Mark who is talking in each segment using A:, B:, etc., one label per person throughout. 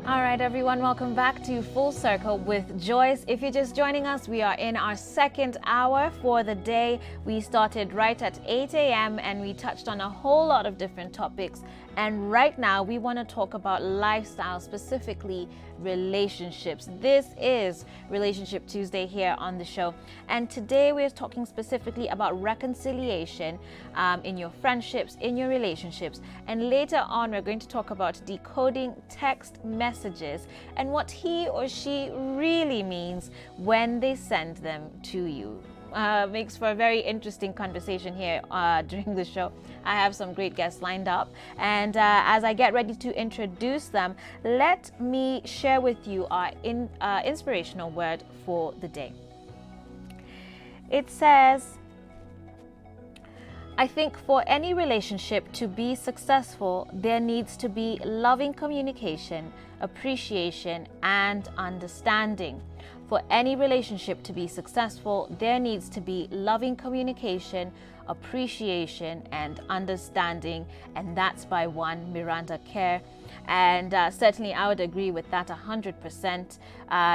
A: All right, everyone, welcome back to Full Circle with Joyce. If you're just joining us, we are in our second hour for the day. We started right at 8 a.m. and we touched on a whole lot of different topics. And right now, we want to talk about lifestyle, specifically relationships. This is Relationship Tuesday here on the show. And today we're talking specifically about reconciliation in your friendships, in your relationships. And later on, we're going to talk about decoding text messages and what he or she really means when they send them to you. Makes for a very interesting conversation here during the show. I have some great guests lined up, and as I get ready to introduce them, let me share with you our inspirational word for the day. It says, I think for any relationship to be successful, there needs to be loving communication, appreciation, and understanding. For any relationship to be successful, there needs to be loving communication, appreciation, and understanding. And that's by one Miranda Kerr. And certainly I would agree with that 100%.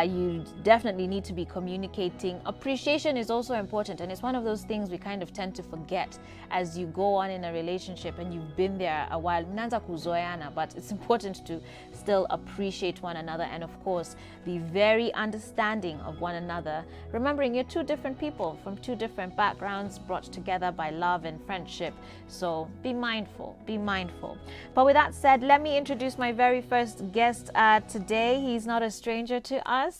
A: You definitely need to be communicating. Appreciation is also important, and it's one of those things we kind of tend to forget as you go on in a relationship and you've been there a while. Mnaanza kuzoeana, but it's important to still appreciate one another and, of course, be very understanding of one another. Remembering you're two different people from two different backgrounds brought together by love and friendship. So be mindful, be mindful. But with that said, let me introduce my very first guest today. He's not a stranger to us.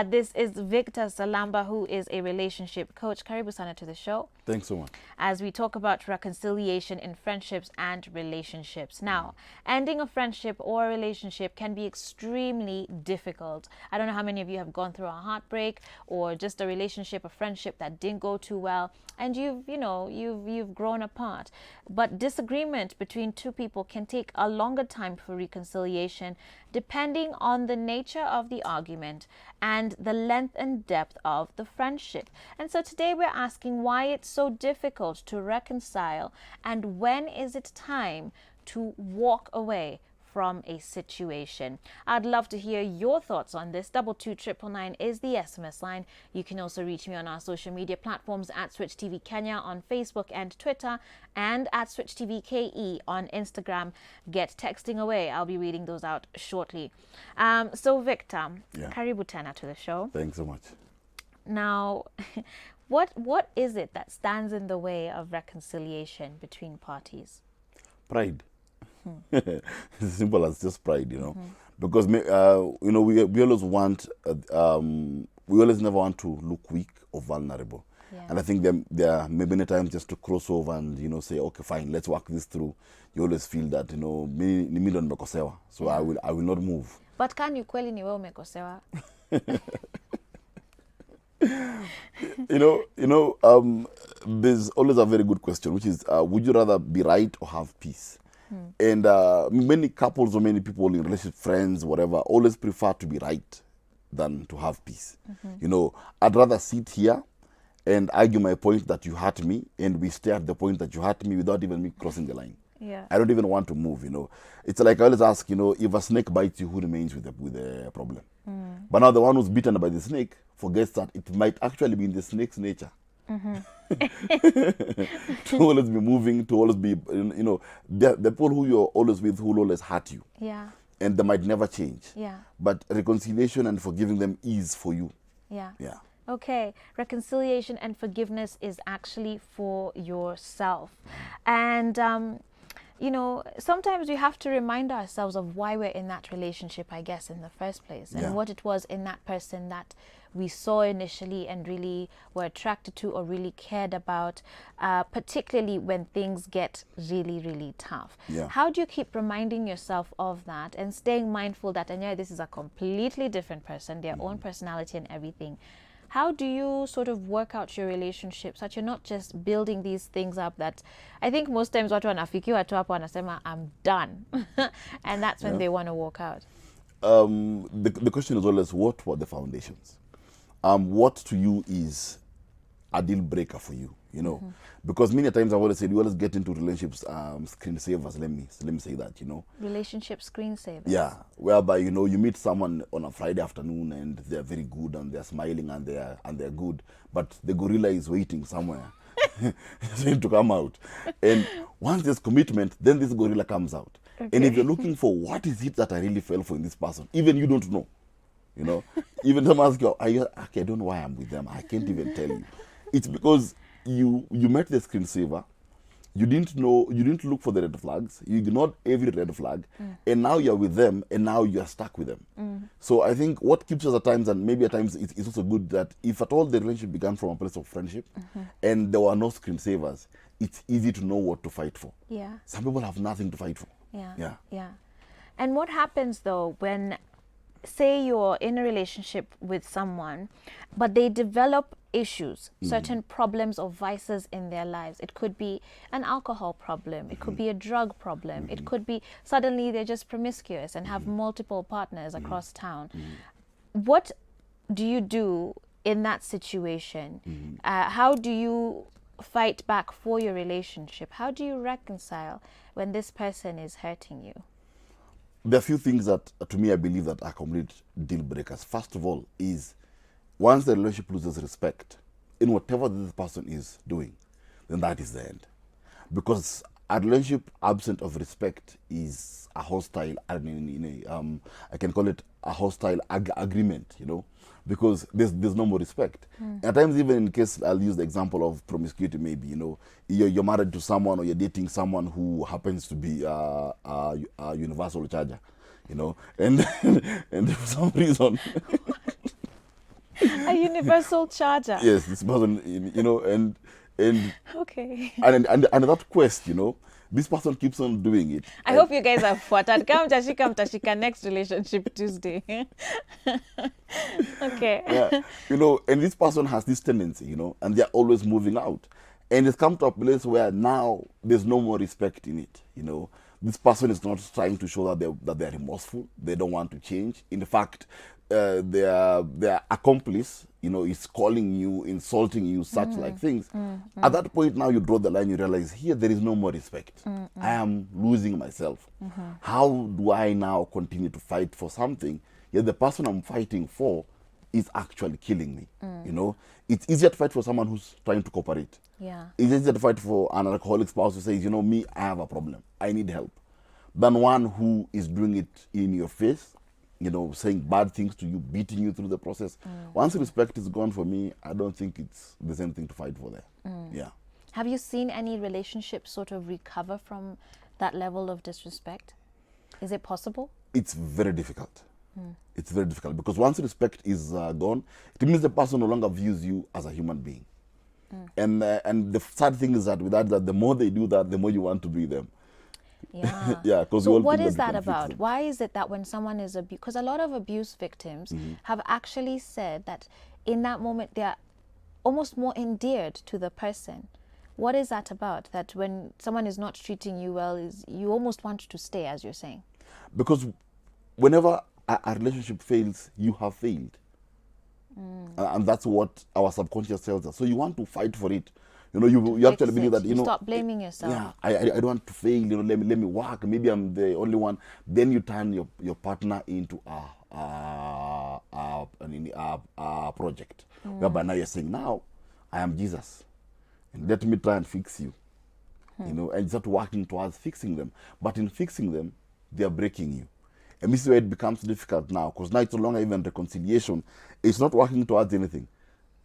A: This is Victor Salamba, who is a relationship coach. Karibu sana to the show.
B: Thanks so much.
A: As we talk about reconciliation in friendships and relationships. Now, ending a friendship or a relationship can be extremely difficult. I don't know how many of you have gone through a heartbreak or just a relationship, a friendship that didn't go too well, and you've grown apart. But disagreement between two people can take a longer time for reconciliation, depending on the nature of the argument and the length and depth of the friendship. And so today we're asking why it's so difficult to reconcile, and when is it time to walk away from a situation. I'd love to hear your thoughts on this. 22999 is the SMS line. You can also reach me on our social media platforms at Switch TV Kenya on Facebook and Twitter, and at Switch TV KE on Instagram. Get texting away. I'll be reading those out shortly. So Victor, karibu tena to the show.
B: Thanks so much.
A: Now, what is it that stands in the way of reconciliation between parties?
B: Pride. It's as simple as just pride, because we always want, we always never want to look weak or vulnerable.
A: Yeah.
B: And I think there are many times just to cross over and say, okay, fine, let's work this through. You always feel that mimi ndo nimekosewa, so I will not move.
A: But can you kweli ni wewe umekosewa?
B: There's always a very good question, which is, would you rather be right or have peace? And many couples or many people in relationship, friends, whatever, always prefer to be right than to have peace. I'd rather sit here and argue my point that you hurt me, and we stay at the point that you hurt me without even me crossing the line.
A: Yeah.
B: I don't even want to move. It's like I always ask, if a snake bites you, who remains with the problem? But now the one who's bitten by the snake forgets that it might actually be in the snake's nature. To always be moving, to always be, the people who you're always with who will always hurt you.
A: Yeah.
B: And they might never change.
A: Yeah.
B: But reconciliation and forgiving them is for you.
A: Yeah.
B: Yeah.
A: Okay. Reconciliation and forgiveness is actually for yourself. And, sometimes we have to remind ourselves of why we're in that relationship, I guess, in the first place, and what it was in that person that we saw initially and really were attracted to or really cared about, particularly when things get really, really tough.
B: Yeah.
A: How do you keep reminding yourself of that and staying mindful that, this is a completely different person, their own personality and everything? How do you sort of work out your relationship so that you're not just building these things up that I think most times watu wanafikiwa tu hapo wanasema I'm done and that's when they want to walk out?
B: The question is always, what were the foundations? What to you is a deal breaker for you? you know. Because many times I've always said, you always get into relationships, screensavers, let me say that, you know.
A: Relationship screensavers.
B: Yeah, whereby, you know, you meet someone on a Friday afternoon and they're very good and they're smiling and they're good, but the gorilla is waiting somewhere to come out. And once there's commitment, then this gorilla comes out.
A: Okay.
B: And if you're looking for what is it that I really fell for in this person, even you don't know, you know. Even someone asks you, okay, I don't know why I'm with them. I can't even tell you. It's because you met the screensaver. You didn't know, you didn't look for the red flags. You ignored every red flag. And now you're with them, and now you're stuck with them. So I think what keeps us at times, and maybe at times it's also good that if at all the relationship began from a place of friendship and there were no screensavers, it's easy to know what to fight for.
A: Yeah.
B: Some people have nothing to fight for.
A: Yeah. And what happens though when, say you're in a relationship with someone, but they develop issues, certain problems or vices in their lives? It could be an alcohol problem, it could be a drug problem, it could be suddenly they're just promiscuous and have multiple partners across town. What do you do in that situation? How do you fight back for your relationship? How do you reconcile when this person is hurting you?
B: There are a few things that, to me, I believe that are complete deal breakers. First of all is, once the relationship loses respect in whatever this person is doing, then that is the end. Because a relationship absent of respect is a hostile, I can call it a hostile agreement, you know, because there's no more respect. At times, even in case, I'll use the example of promiscuity, maybe, you know, you're married to someone or you're dating someone who happens to be a universal charger, you know, and and for some reason
A: A universal charger.
B: yes, this person, you know, and
A: Okay.
B: and that quest, you know, this person keeps on doing it.
A: I hope you guys have fought. Come Tashika next relationship Tuesday. Okay.
B: Yeah, you know, and this person has this tendency, you know, and they're always moving out. And it's come to a place where now there's no more respect in it, you know. This person is not trying to show that they're remorseful. They don't want to change. In fact, their accomplice, you know, is calling you, insulting you, such like things. At that point, now you draw the line. You realize here there is no more respect. I am losing myself. How do I now continue to fight for something? Yet the person I'm fighting for is actually killing me. You know, it's easier to fight for someone who's trying to cooperate.
A: Yeah.
B: It's easier to fight for an alcoholic spouse who says, you know, me, I have a problem, I need help, than one who is doing it in your face, you know, saying bad things to you, beating you through the process. Once respect is gone for me, I don't think there's anything to fight for there. Yeah.
A: Have you seen any relationships sort of recover from that level of disrespect? Is it possible?
B: It's very difficult. It's very difficult because once respect is gone, it means the person no longer views you as a human being. And the sad thing is that with that, the more they do that, the more you want to be them.
A: Yeah.
B: Yeah. Because
A: so what is that about? Why is it that when someone is abused, because a lot of abuse victims have actually said that in that moment they are almost more endeared to the person. What is that about? That when someone is not treating you well, you almost want to stay, as you're saying?
B: Because whenever a relationship fails, you have failed. And that's what our subconscious tells us. So you want to fight for it. You know, you actually believe that, you know,
A: stop blaming yourself.
B: Yeah, I don't want to fail. You know, let me work. Maybe I'm the only one. Then you turn your partner into a project. Whereby now you're saying, now I am Jesus, and let me try and fix you. You know, and start working towards fixing them. But in fixing them, they are breaking you. And this is where it becomes difficult now, because now it's no longer even reconciliation. It's not working towards anything.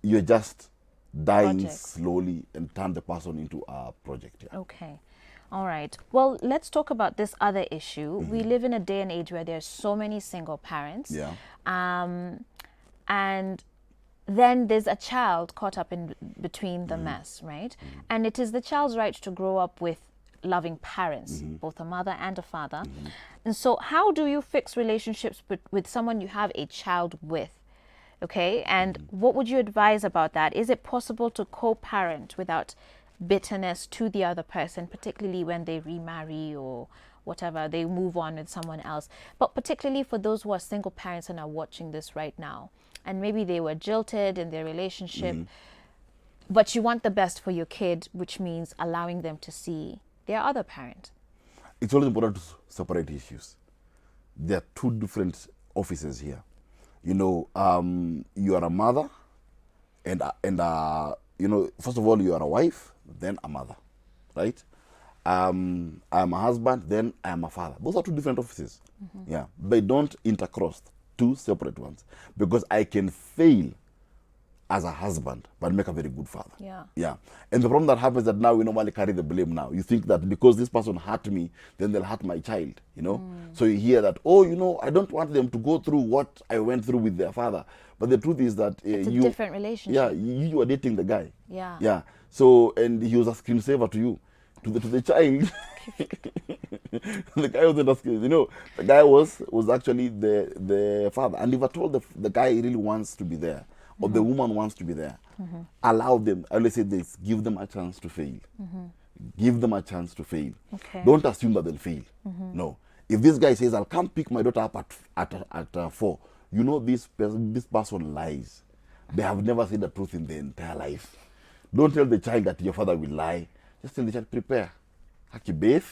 B: You're just dying slowly and turn the person into a project. Yeah.
A: Okay. All right. Well, let's talk about this other issue. We live in a day and age where there's so many single parents.
B: Yeah.
A: And then there's a child caught up in between the mess, right? And it is the child's right to grow up with loving parents, both a mother and a father. And so how do you fix relationships with someone you have a child with? Okay, and what would you advise about that? Is it possible to co-parent without bitterness to the other person, particularly when they remarry or whatever, they move on with someone else? But particularly for those who are single parents and are watching this right now, and maybe they were jilted in their relationship. But you want the best for your kid, which means allowing them to see their other parent.
B: It's always important to separate issues. There are two different offices here. You know, you are a mother, and you know, first of all, you are a wife, then a mother, right? I am a husband, then I am a father. Those are two different offices. Yeah, they don't intercross, two separate ones, because I can fail as a husband, but make a very good father.
A: Yeah.
B: Yeah. And the problem that happens that now we normally carry the blame now. You think that because this person hurt me, then they'll hurt my child, you know? So you hear that, oh, you know, I don't want them to go through what I went through with their father. But the truth is that
A: It's a
B: you...
A: different relationship.
B: Yeah, you are dating the guy.
A: Yeah.
B: Yeah. So, and he was a screensaver to you. To the child, the guy wasn't asking. You know, the guy was actually the father. And if at all the guy really wants to be there, or the woman wants to be there, allow them. I always say this: give them a chance to fail. Give them a chance to fail.
A: Okay.
B: Don't assume that they'll fail. No. If this guy says, "I'll come pick my daughter up at 4," you know this person lies. They have never said the truth in their entire life. Don't tell the child that your father will lie. Just tell the child, prepare. Haki bathe.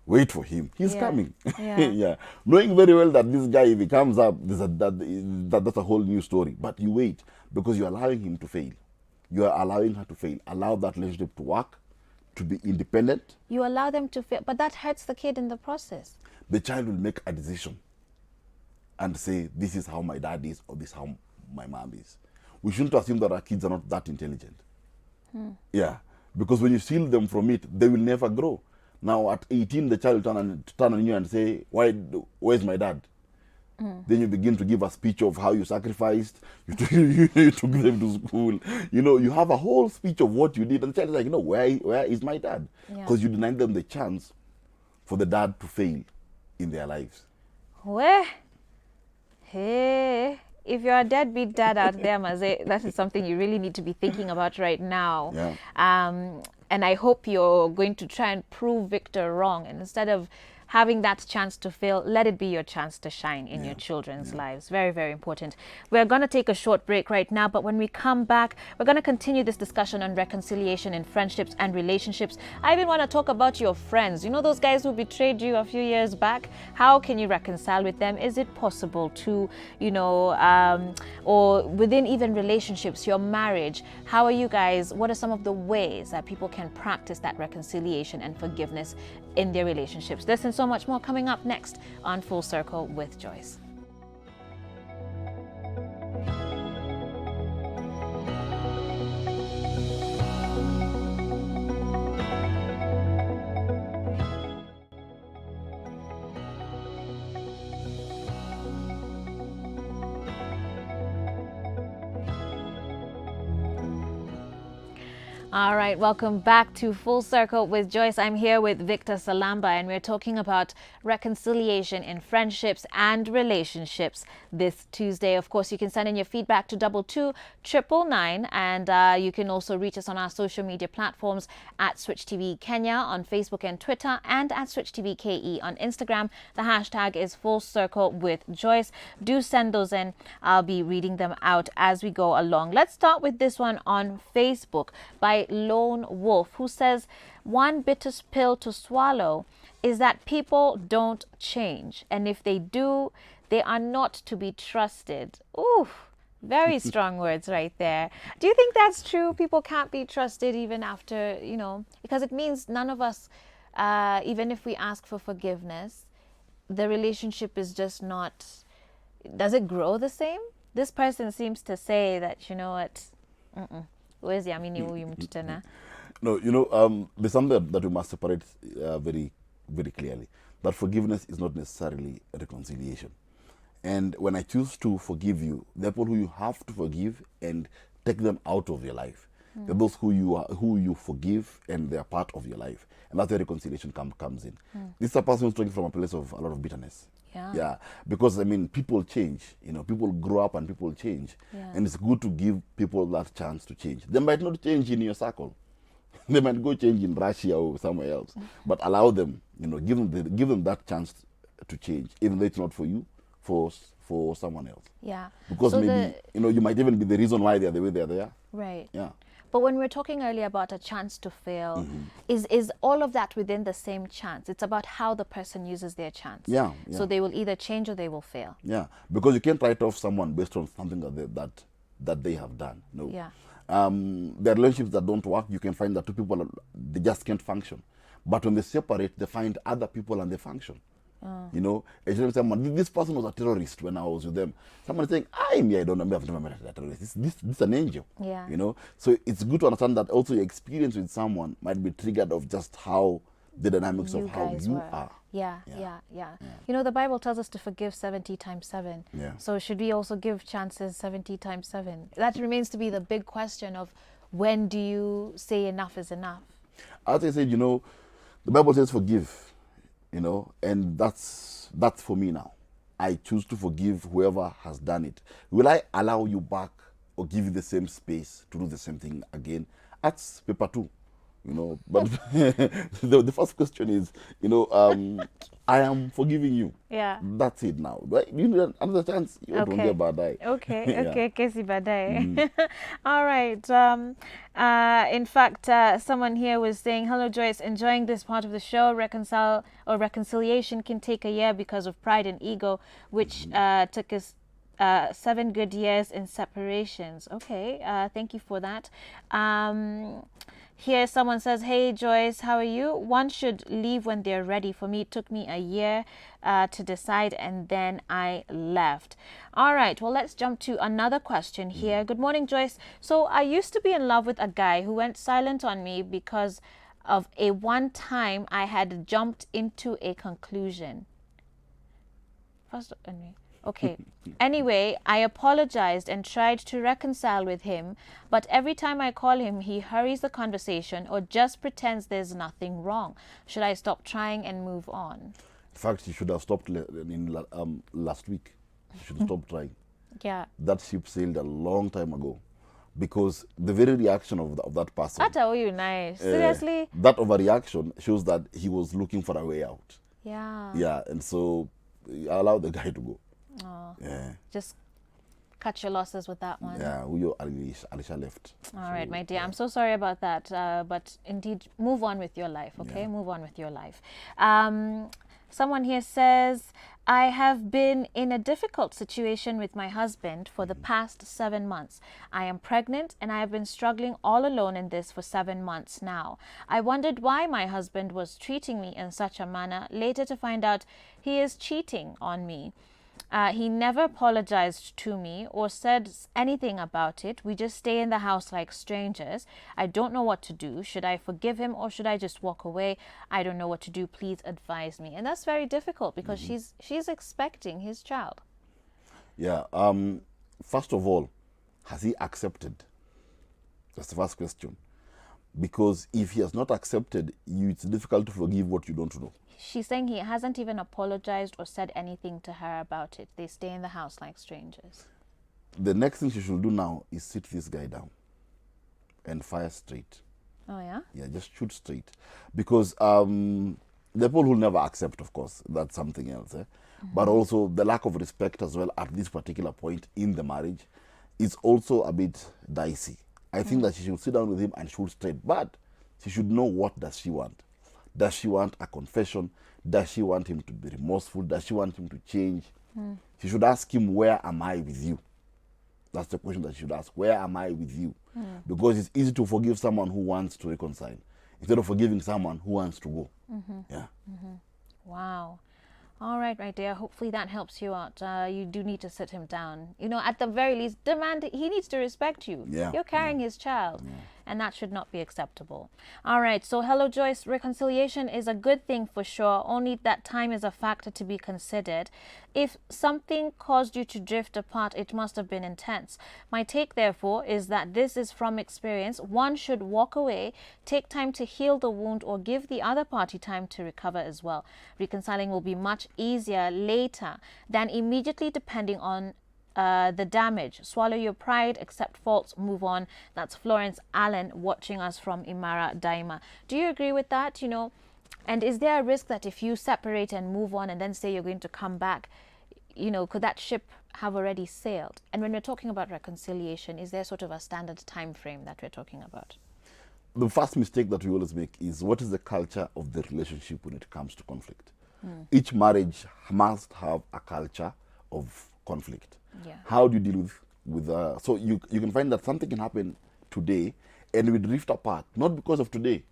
B: Wait for him. He's
A: Yeah.
B: coming.
A: Yeah.
B: Yeah. Knowing very well that this guy, if he comes up, that's a whole new story. But you wait because you're allowing him to fail. You are allowing her to fail. Allow that relationship to work, to be independent.
A: You allow them to fail, but that hurts the kid in the process.
B: The child will make a decision and say, this is how my dad is, or this is how my mom is. We shouldn't assume that our kids are not that intelligent. Yeah. Because when you steal them from it, they will never grow. Now at 18, the child will turn on you and say, where's my dad? Then you begin to give a speech of how you sacrificed, you took them to school. You know, you have a whole speech of what you did. And the child is like, you know, where is my dad?
A: Yeah.
B: Because you denied them the chance for the dad to fail in their lives.
A: Where? Hey, if you're a deadbeat dad out there, Maze, that is something you really need to be thinking about right now.
B: Yeah.
A: And I hope you're going to try and prove Victor wrong. And instead of having that chance to fail, let it be your chance to shine in your children's lives. Very, very important. We're going to take a short break right now, but when we come back, we're going to continue this discussion on reconciliation in friendships and relationships. I even want to talk about your friends. You know those guys who betrayed you a few years back? How can you reconcile with them? Is it possible to, you know, or within even relationships, your marriage, how are you guys, what are some of the ways that people can practice that reconciliation and forgiveness in their relationships? This and so much more coming up next on Full Circle with Joyce. All right, welcome back to Full Circle with Joyce. I'm here with Victor Salamba, and we're talking about reconciliation in friendships and relationships this Tuesday. Of course, you can send in your feedback to 22999, and you can also reach us on our social media platforms at Switch TV Kenya on Facebook and Twitter, and at Switch TV KE on Instagram. The hashtag is Full Circle with Joyce. Do send those in. I'll be reading them out as we go along. Let's start with this one on Facebook by Lone Wolf, who says, one bitter pill to swallow is that people don't change, and if they do, they are not to be trusted. Ooh, very strong words right there. Do you think that's true? People can't be trusted even after, you know, because it means none of us, even if we ask for forgiveness, the relationship is just not, does it grow the same? This person seems to say that, you know what, where's Yamini huyu mtu tena?
B: No, you know, there's something that we must separate very, very clearly. That forgiveness is not necessarily a reconciliation. And when I choose to forgive you, there are people who you have to forgive and take them out of your life. There are those who you forgive and they are part of your life. And that's where reconciliation comes in. This is a person who's talking from a place of a lot of bitterness. Yeah, because I mean, people change, you know, people grow up and people change. And it's good to give people that chance to change. They might not change in your circle. They might go change in Russia or somewhere else. But allow them, you know, give them that chance to change, even though it's not for you, for someone else.
A: Yeah.
B: Because
A: so
B: maybe, you know, you might even be the reason why they're the way they're there.
A: Right.
B: Yeah.
A: But when we're talking earlier about a chance to fail, is all of that within the same chance? It's about how the person uses their chance.
B: Yeah,
A: So
B: yeah.
A: they will either change or they will fail.
B: Yeah, because you can't write off someone based on something that they have done. No.
A: Yeah.
B: There are relationships that don't work. You can find that two people, they just can't function. But when they separate, they find other people and they function. You know, actually someone, this person was a terrorist when I was with them. Someone is saying, I don't know, I've never met a terrorist. This is an angel.
A: Yeah.
B: You know, so it's good to understand that also your experience with someone might be triggered of just how the dynamics of how
A: guys
B: you
A: were.
B: are.
A: Yeah. You know, the Bible tells us to forgive 70 times 7.
B: Yeah.
A: So should we also give chances 70 times 7? That remains to be the big question of when do you say enough is enough?
B: As I said, you know, the Bible says forgive, you know, and that's for me now. I choose to forgive whoever has done it. Will I allow you back or give you the same space to do the same thing again? That's paper 2, you know. But the first question is, you know, I am forgiving you.
A: Yeah.
B: That's it now. Right? You need another chance. You don't get bad eye.
A: Okay,
B: Yeah.
A: okay, kesi baadaye. All right. In fact, someone here was saying, "Hello, Joyce. Enjoying this part of the show. Reconciliation can take a year because of pride and ego, which took us 7 good years in separations." Okay, thank you for that. Here someone says, "Hey Joyce, how are you? One should leave when they're ready. For me, it took me a year to decide and then I left." All right, well, let's jump to another question here. Good morning, Joyce. So I used to be in love with a guy who went silent on me because of a one time I had jumped into a conclusion. First, okay. Anyway, I apologized and tried to reconcile with him, but every time I call him, he hurries the conversation or just pretends there's nothing wrong. Should I stop trying and move on?
B: In fact, you should have stopped last week. You should stop trying.
A: Yeah.
B: That ship sailed a long time ago, because the very reaction of that person,
A: That are you nice. Seriously?
B: that overreaction shows that he was looking for a way out.
A: Yeah.
B: Yeah, and so allow the guy to go.
A: Oh,
B: Yeah,
A: just cut your losses with that one.
B: yeah. Alisha left.
A: All right, my dear. I'm so sorry about that. But indeed, move on with your life, okay?
B: Yeah.
A: Move on with your life. Someone here says, I have been in a difficult situation with my husband for the past 7 months. I am pregnant and I have been struggling all alone in this for 7 months now. I wondered why my husband was treating me in such a manner, later to find out he is cheating on me. He never apologized to me or said anything about it. We just stay in the house like strangers. I don't know what to do. Should I forgive him or should I just walk away? I don't know what to do. Please advise me. And that's very difficult because she's expecting his child.
B: Yeah. First of all, has he accepted? That's the first question. Because if he has not accepted, it's difficult to forgive what you don't know.
A: She's saying he hasn't even apologized or said anything to her about it. They stay in the house like strangers.
B: The next thing she should do now is sit this guy down and fire straight.
A: Oh, yeah?
B: Yeah, just shoot straight. Because the people who never accept, of course, that's something else. But also the lack of respect as well at this particular point in the marriage is also a bit dicey. I think that she should sit down with him and shoot straight. But she should know, what does she want. Does she want a confession? Does she want him to be remorseful? Does she want him to change? She should ask him, where am I with you? That's the question that she should ask. Where am I with you? Because it's easy to forgive someone who wants to reconcile instead of forgiving someone who wants to go. Yeah.
A: Wow. All right, my dear. Hopefully that helps you out. You do need to sit him down. You know, at the very least, he needs to respect you.
B: Yeah.
A: You're carrying his child. And that should not be acceptable. All right. So, hello, Joyce. Reconciliation is a good thing for sure. Only that time is a factor to be considered. If something caused you to drift apart, it must have been intense. My take, therefore, is that this is from experience. One should walk away, take time to heal the wound, or give the other party time to recover as well. Reconciling will be much easier later than immediately, depending on the damage. Swallow your pride, accept faults, move on. That's Florence Allen watching us from Imara Daima. Do you agree with that? You know, and is there a risk that if you separate and move on and then say you're going to come back, could that ship have already sailed? And when we're talking about reconciliation, is there sort of a standard time frame that we're talking about?
B: The first mistake that we always make is, what is the culture of the relationship when it comes to conflict? Each marriage must have a culture of conflict.
A: Yeah.
B: How do you deal with so you can find that something can happen today and we drift apart, not because of today,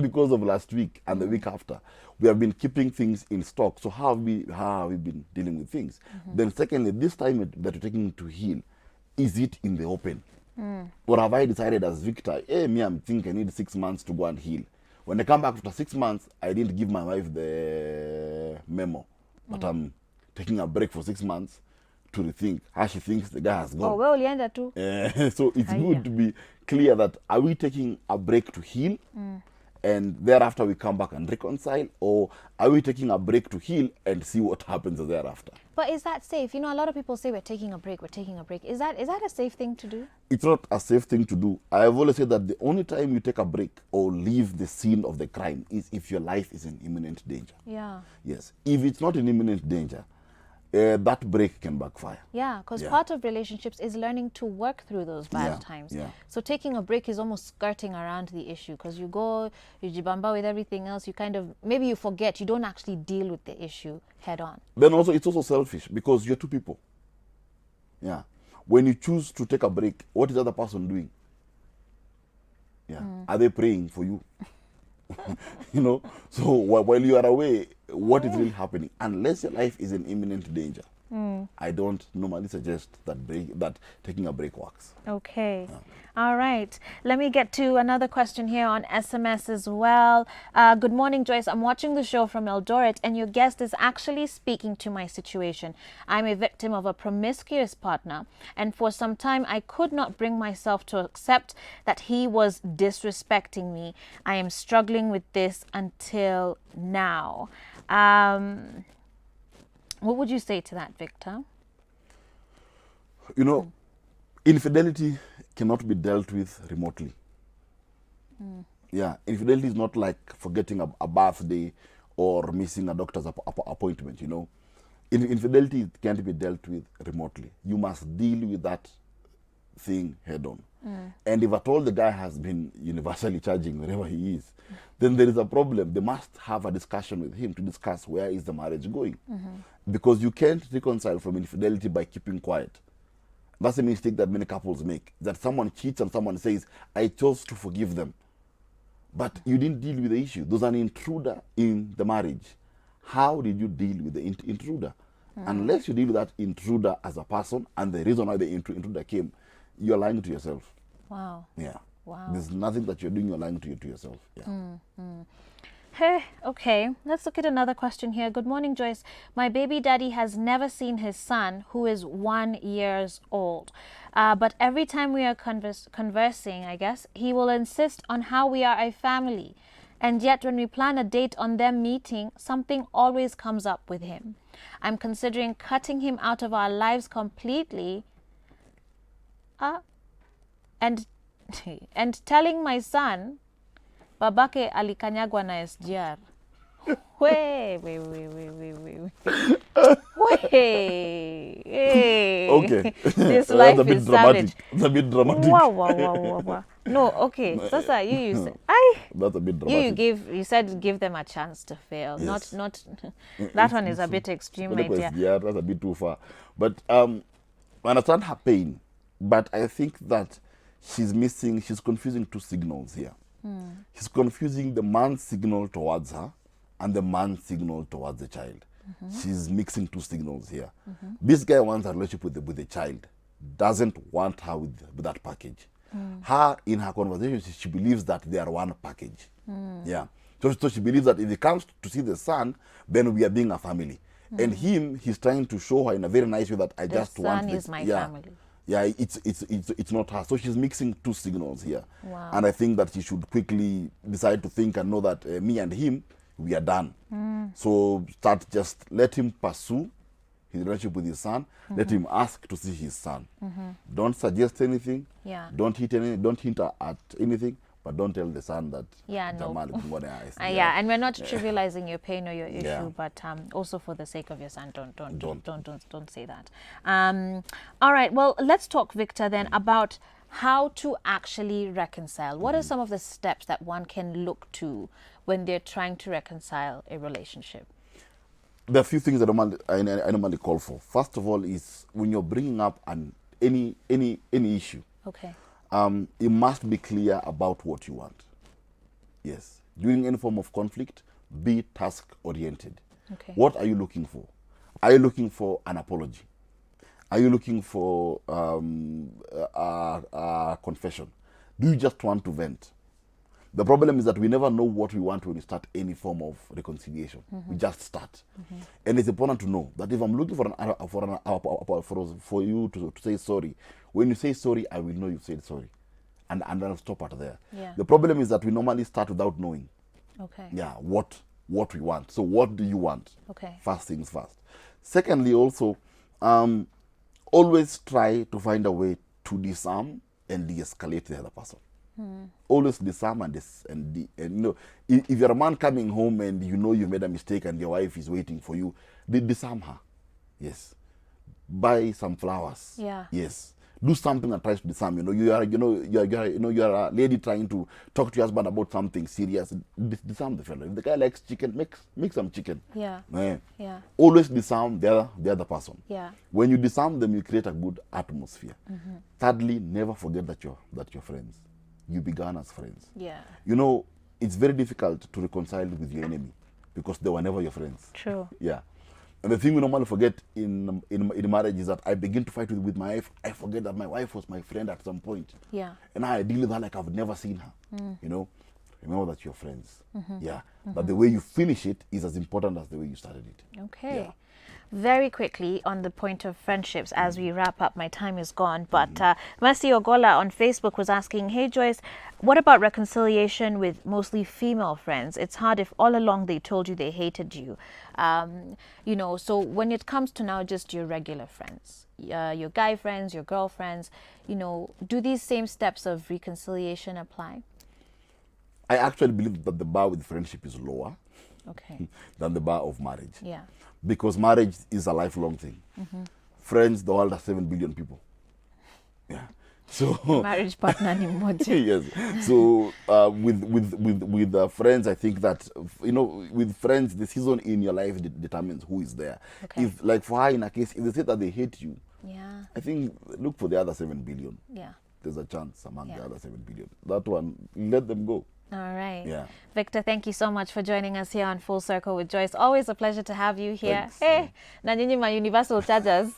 B: because of last week and the week after. We have been keeping things in stock. So how have we been dealing with things? Then secondly, this time that you're taking to heal, is it in the open? Or have I decided as Victor, hey, me, I'm thinking I need 6 months to go and heal. When I come back after 6 months, I didn't give my wife the memo, but I'm taking a break for 6 months to rethink how she thinks the guy has gone.
A: Oh, well, yeah, too.
B: So it's good to be clear that, are we taking a break to heal and thereafter we come back and reconcile, or are we taking a break to heal and see what happens thereafter?
A: But is that safe? A lot of people say we're taking a break. Is that a safe thing to do?
B: It's not a safe thing to do. I have always said that the only time you take a break or leave the scene of the crime is if your life is in imminent danger.
A: Yeah.
B: Yes. If it's not in imminent danger, that break can backfire.
A: Yeah, because part of relationships is learning to work through those bad times.
B: Yeah.
A: So taking a break is almost skirting around the issue, because you go, you jibamba with everything else, you kind of, maybe you forget, you don't actually deal with the issue head on.
B: Then also, it's also selfish because you're two people. Yeah. When you choose to take a break, what is the other person doing? Yeah. Are they praying for you? So while you are away, what is really happening? Unless your life is in imminent danger, I don't normally suggest that taking a break works.
A: Okay. All right. Let me get to another question here on SMS as well. Good morning, Joyce. I'm watching the show from Eldoret, and your guest is actually speaking to my situation. I'm a victim of a promiscuous partner, and for some time I could not bring myself to accept that he was disrespecting me. I am struggling with this until now. What would you say to that, Victor?
B: Infidelity cannot be dealt with remotely. Yeah, infidelity is not like forgetting a birthday or missing a doctor's appointment, Infidelity can't be dealt with remotely. You must deal with that thing head on. And if at all the guy has been universally charging wherever he is, then there is a problem. They must have a discussion with him to discuss where is the marriage going. Because you can't reconcile from infidelity by keeping quiet. That's a mistake that many couples make, that someone cheats and someone says, I chose to forgive them. But you didn't deal with the issue. There's an intruder in the marriage. How did you deal with the intruder? Unless you deal with that intruder as a person and the reason why the intruder came, you're lying to yourself.
A: Wow.
B: Yeah.
A: Wow.
B: There's nothing that you're doing, you're lying to yourself. Yeah.
A: Hey, okay, let's look at another question here. Good morning, Joyce. My baby daddy has never seen his son, who is 1 year old. But every time we are conversing, I guess, he will insist on how we are a family. And yet when we plan a date on them meeting, something always comes up with him. I'm considering cutting him out of our lives completely. And telling my son, babake alikanyagwa na SGR. Wait.
B: Okay.
A: This life
B: That's a bit
A: is
B: dramatic.
A: savage.
B: That's a bit dramatic.
A: Wow. No, okay. Sasa, you said,
B: That's a bit dramatic.
A: you said give them a chance to fail.
B: Yes.
A: Not that one is a bit extreme, my dear.
B: Yeah, that's a bit too far. But I understand her pain. But I think that she's confusing two signals here. She's confusing the man's signal towards her and the man's signal towards the child. She's mixing two signals here. This guy wants a relationship with the child, doesn't want her with that package. Her, in her conversation, she believes that they are one package. Yeah. So she believes that if he comes to see the son, then we are being a family. And he's trying to show her in a very nice way that I just want
A: The son is my family.
B: Yeah, it's not her. So she's mixing two signals here.
A: Wow.
B: And I think that she should quickly decide to think and know that me and him, we are done. So let him pursue his relationship with his son. Let him ask to see his son. Don't suggest anything.
A: Yeah.
B: Don't hint at anything, but don't tell the sun that
A: Yeah, no.
B: Jamal Kungone eyes.
A: Yeah, and we're not trivializing your pain or your issue,
B: Yeah.
A: but also for the sake of your son, don't say that. All right. Well, let's talk, Victor, then about how to actually reconcile. What are some of the steps that one can look to when they're trying to reconcile a relationship?
B: There are a few things that I normally call for. First of all, is when you're bringing up any issue,
A: Okay.
B: it must be clear about what you want. Yes. During any form of conflict, be task oriented.
A: Okay.
B: What are you looking for? Are you looking for an apology? Are you looking for a confession? Do you just want to vent? The problem is that we never know what we want when we start any form of reconciliation. We just start, and it's important to know that if I'm looking for you to say sorry, when you say sorry, I will know you said sorry, and I'll stop at there.
A: Yeah.
B: The problem is that we normally start without knowing.
A: Okay.
B: Yeah, what we want. So what do you want?
A: Okay.
B: First things first. Secondly, also, always try to find a way to disarm and de-escalate the other person. Always disarm and you know, if you're a man coming home and you know you made a mistake and your wife is waiting for you, disarm her. Yes. Buy some flowers.
A: Yeah.
B: Yes. Do something that tries to disarm. You are a lady trying to talk to your husband about something serious. Disarm the fellow. If the guy likes chicken, make some chicken.
A: Yeah. Yeah.
B: Always disarm the other person.
A: Yeah.
B: When you disarm them, you create a good atmosphere. Thirdly, never forget that you're friends. You began as friends.
A: Yeah.
B: It's very difficult to reconcile with your enemy because they were never your friends.
A: True.
B: Yeah. And the thing we normally forget in marriage is that I begin to fight with my wife. I forget that my wife was my friend at some point.
A: Yeah.
B: And I deal with her like I've never seen her. Remember that you're friends. Yeah. But the way you finish it is as important as the way you started it.
A: Okay.
B: Yeah.
A: Very quickly on the point of friendships as we wrap up, my time is gone, but Mercy Ogola on Facebook was asking, hey Joyce, what about reconciliation with mostly female friends? It's hard if all along they told you they hated you. So when it comes to now just your regular friends, your guy friends, your girlfriends, do these same steps of reconciliation apply?
B: I actually believe that the bar with friendship is lower than the bar of marriage.
A: Yeah.
B: Because marriage is a lifelong thing. Friends, the world has 7 billion people. Yeah. So
A: marriage partner ni mmoja.
B: Yes. So with friends, I think that with friends, the season in your life determines who is there.
A: Okay.
B: If, like for her in a case, if they say that they hate you,
A: yeah,
B: I think look for the other 7 billion.
A: Yeah.
B: There's a chance among the other 7 billion. That one, let them go.
A: All right.
B: Yeah.
A: Victor, thank you so much for joining us here on Full Circle with Joyce. Always a pleasure to have you here.
B: Thanks.
A: Hey, na nyinyi ma universal chargers.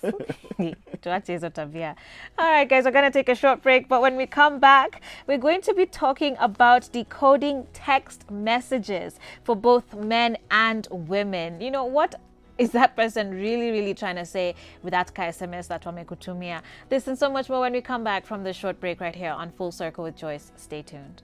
A: Tuache hizo tabia. All right, guys, we're going to take a short break, but when we come back, we're going to be talking about decoding text messages for both men and women. What is that person really, really trying to say with that SMS that wamekutumia? This and so much more when we come back from the short break right here on Full Circle with Joyce. Stay tuned.